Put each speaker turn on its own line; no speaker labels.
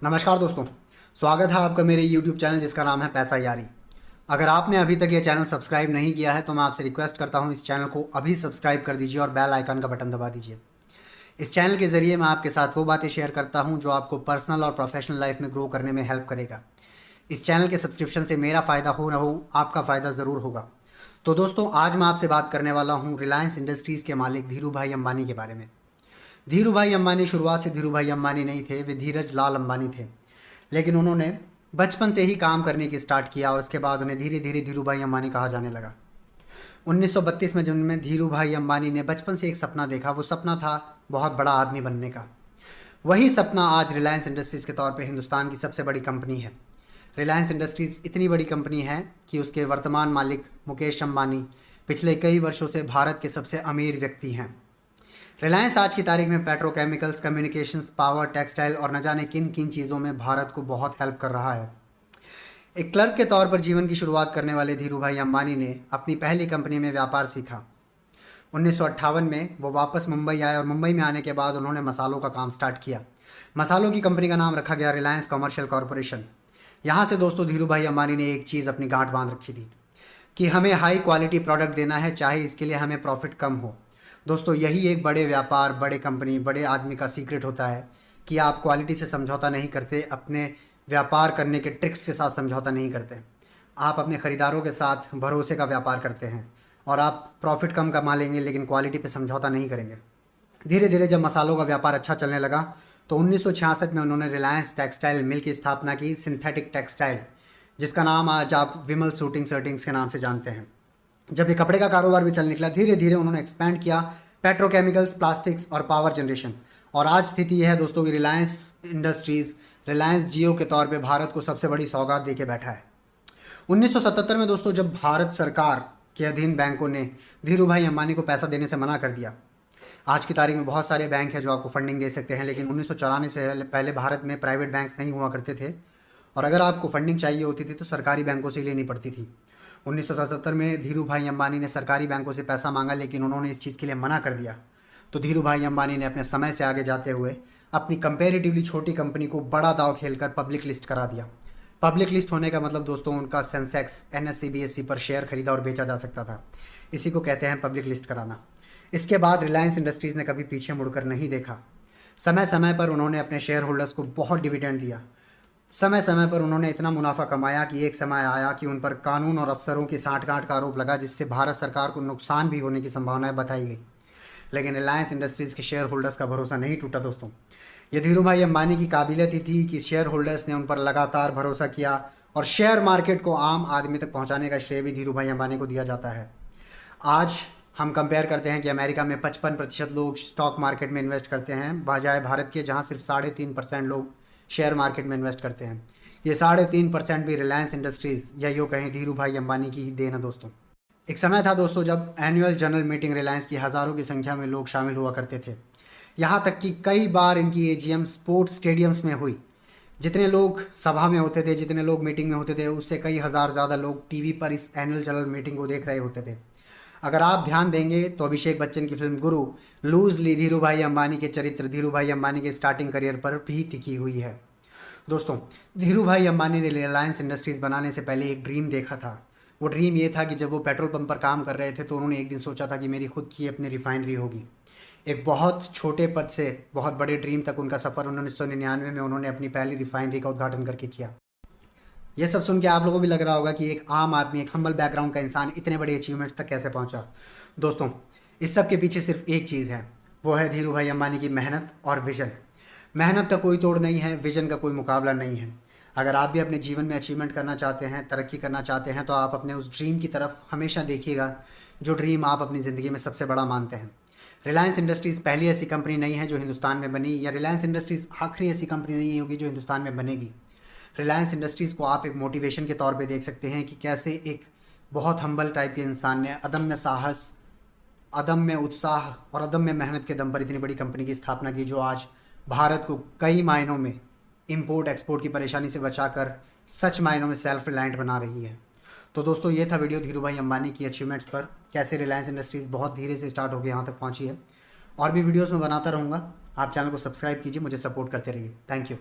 नमस्कार दोस्तों, स्वागत है आपका मेरे YouTube चैनल जिसका नाम है पैसा यारी। अगर आपने अभी तक ये चैनल सब्सक्राइब नहीं किया है तो मैं आपसे रिक्वेस्ट करता हूँ इस चैनल को अभी सब्सक्राइब कर दीजिए और बेल आइकन का बटन दबा दीजिए। इस चैनल के ज़रिए मैं आपके साथ वो बातें शेयर करता हूँ जो आपको पर्सनल और प्रोफेशनल लाइफ में ग्रो करने में हेल्प करेगा। इस चैनल के सब्सक्रिप्शन से मेरा फ़ायदा हो ना हो, आपका फ़ायदा ज़रूर होगा। तो दोस्तों, आज मैं आपसे बात करने वाला हूँ रिलायंस इंडस्ट्रीज़ के मालिक धीरू भाई अंबानी के बारे में। धीरू भाई अंबानी शुरुआत से धीरू भाई अंबानी नहीं थे, वे धीरज लाल अंबानी थे। लेकिन उन्होंने बचपन से ही काम करने की स्टार्ट किया और उसके बाद उन्हें धीरे धीरे धीरू भाई अंबानी कहा जाने लगा। 1932 में जन्मे धीरू भाई अंबानी ने बचपन से एक सपना देखा। वो सपना था बहुत बड़ा आदमी बनने का। वही सपना आज रिलायंस इंडस्ट्रीज़ के तौर पे हिंदुस्तान की सबसे बड़ी कंपनी है। रिलायंस इंडस्ट्रीज़ इतनी बड़ी कंपनी है कि उसके वर्तमान मालिक मुकेश अंबानी पिछले कई वर्षों से भारत के सबसे अमीर व्यक्ति हैं। रिलायंस आज की तारीख में पेट्रोकेमिकल्स, कम्युनिकेशंस, पावर, टेक्सटाइल और न जाने किन किन चीज़ों में भारत को बहुत हेल्प कर रहा है। एक क्लर्क के तौर पर जीवन की शुरुआत करने वाले धीरू भाई अंबानी ने अपनी पहली कंपनी में व्यापार सीखा। 1958 में वो वापस मुंबई आए और मुंबई में आने के बाद उन्होंने मसालों का काम स्टार्ट किया। मसालों की कंपनी का नाम रखा गया रिलायंस कॉमर्शियल कॉरपोरेशन। यहाँ से दोस्तों धीरू भाई अंबानी ने एक चीज़ अपनी गांठ बांध रखी थी कि हमें हाई क्वालिटी प्रोडक्ट देना है, चाहे इसके लिए हमें प्रॉफिट कम हो। दोस्तों, यही एक बड़े व्यापार, बड़े कंपनी, बड़े आदमी का सीक्रेट होता है कि आप क्वालिटी से समझौता नहीं करते, अपने व्यापार करने के ट्रिक्स के साथ समझौता नहीं करते। आप अपने ख़रीदारों के साथ भरोसे का व्यापार करते हैं और आप प्रॉफिट कम कमा लेंगे लेकिन क्वालिटी पे समझौता नहीं करेंगे। धीरे धीरे जब मसालों का व्यापार अच्छा चलने लगा तो 1966 में उन्होंने रिलायंस टेक्सटाइल मिल की स्थापना की, सिंथेटिक टेक्सटाइल, जिसका नाम आज आप विमल सूटिंग सर्टिंग्स के नाम से जानते हैं। जब ये कपड़े का कारोबार भी चल निकला, धीरे धीरे उन्होंने एक्सपैंड किया पेट्रोकेमिकल्स, प्लास्टिक्स और पावर जनरेशन। और आज स्थिति यह है दोस्तों कि रिलायंस इंडस्ट्रीज़ रिलायंस जियो के तौर पे भारत को सबसे बड़ी सौगात दे के बैठा है। 1977 में दोस्तों जब भारत सरकार के अधीन बैंकों ने धीरू भाई अंबानी को पैसा देने से मना कर दिया। आज की तारीख में बहुत सारे बैंक हैं जो आपको फंडिंग दे सकते हैं, लेकिन 1994 से पहले भारत में प्राइवेट बैंक्स नहीं हुआ करते थे और अगर आपको फंडिंग चाहिए होती थी तो सरकारी बैंकों से ही लेनी पड़ती थी। 1977 में धीरू भाई अंबानी ने सरकारी बैंकों से पैसा मांगा लेकिन उन्होंने इस चीज़ के लिए मना कर दिया। तो धीरू भाई अंबानी ने अपने समय से आगे जाते हुए अपनी कंपेरेटिवली छोटी कंपनी को बड़ा दांव खेलकर पब्लिक लिस्ट करा दिया। पब्लिक लिस्ट होने का मतलब दोस्तों उनका सेंसेक्स, NSE, BSE पर शेयर खरीदा और बेचा जा सकता था। इसी को कहते हैं पब्लिक लिस्ट कराना। इसके बाद रिलायंस इंडस्ट्रीज़ ने कभी पीछे मुड़कर नहीं देखा। समय समय पर उन्होंने अपने शेयर होल्डर्स को बहुत डिविडेंड दिया। समय समय पर उन्होंने इतना मुनाफा कमाया कि एक समय आया कि उन पर कानून और अफसरों की सांठगांठ का आरोप लगा, जिससे भारत सरकार को नुकसान भी होने की संभावनाएं बताई गई। लेकिन रिलायंस इंडस्ट्रीज़ के शेयर होल्डर्स का भरोसा नहीं टूटा दोस्तों। ये धीरू भाई अंबानी की काबिलियत ही थी कि शेयर होल्डर्स ने उन पर लगातार भरोसा किया और शेयर मार्केट को आम आदमी तक पहुँचाने का श्रेय भी धीरू भाई अंबानी को दिया जाता है। आज हम कंपेयर करते हैं कि अमेरिका में 55% लोग स्टॉक मार्केट में इन्वेस्ट करते हैं, बजाय भारत के जहाँ सिर्फ 3.5% लोग शेयर मार्केट में इन्वेस्ट करते हैं। ये 3.5% भी रिलायंस इंडस्ट्रीज़ या यूँ कहें धीरू भाई अंबानी की ही देन है दोस्तों। एक समय था दोस्तों जब एनुअल जनरल मीटिंग रिलायंस की हज़ारों की संख्या में लोग शामिल हुआ करते थे। यहाँ तक कि कई बार इनकी AGM स्पोर्ट्स स्टेडियम्स में हुई। जितने लोग सभा में होते थे, जितने लोग मीटिंग में होते थे, उससे कई हज़ार ज़्यादा लोग TV पर इस एनुअल जनरल मीटिंग को देख रहे होते थे। अगर आप ध्यान देंगे तो अभिषेक बच्चन की फिल्म गुरु लूजली धीरू भाई अंबानी के चरित्र धीरू भाई अंबानी के स्टार्टिंग करियर पर भी टिकी हुई है। दोस्तों, धीरू भाई अंबानी ने रिलायंस इंडस्ट्रीज़ बनाने से पहले एक ड्रीम देखा था। वो ड्रीम ये था कि जब वो पेट्रोल पंप पर काम कर रहे थे तो उन्होंने एक दिन सोचा था कि मेरी खुद की अपनी रिफाइनरी होगी। एक बहुत छोटे पद से बहुत बड़े ड्रीम तक उनका सफ़र 1999 में उन्होंने अपनी पहली रिफाइनरी का उद्घाटन करके किया। ये सब सुन के आप लोगों को भी लग रहा होगा कि एक आम आदमी, एक हम्बल बैकग्राउंड का इंसान इतने बड़े अचीवमेंट्स तक कैसे पहुंचा। दोस्तों, इस सब के पीछे सिर्फ एक चीज़ है, वो है धीरू भाई अंबानी की मेहनत और विजन। मेहनत का कोई तोड़ नहीं है, विजन का कोई मुकाबला नहीं है। अगर आप भी अपने जीवन में अचीवमेंट करना चाहते हैं, तरक्की करना चाहते हैं, तो आप अपने उस ड्रीम की तरफ हमेशा देखिएगा जो ड्रीम आप अपनी ज़िंदगी में सबसे बड़ा मानते हैं। रिलायंस इंडस्ट्रीज़ पहली ऐसी कंपनी नहीं है जो हिंदुस्तान में बनी, या रिलायंस इंडस्ट्रीज़ आखिरी ऐसी कंपनी नहीं होगी जो हिंदुस्तान में बनेगी। रिलायंस इंडस्ट्रीज़ को आप एक मोटिवेशन के तौर पे देख सकते हैं कि कैसे एक बहुत हम्बल टाइप के इंसान ने अदम्य साहस, अदम्य उत्साह और अदम्य मेहनत के दम पर इतनी बड़ी कंपनी की स्थापना की जो आज भारत को कई मायनों में इंपोर्ट एक्सपोर्ट की परेशानी से बचाकर सच मायनों में सेल्फ रिलायंट बना रही है। तो दोस्तों, ये था वीडियो धीरू भाई अंबानी की अचीवमेंट्स पर, कैसे रिलायंस इंडस्ट्रीज़ बहुत धीरे से स्टार्ट होकर यहाँ तक पहुँची है। और भी वीडियोज़ में बनाता रहूँगा। आप चैनल को सब्सक्राइब कीजिए, मुझे सपोर्ट करते रहिए। Thank you.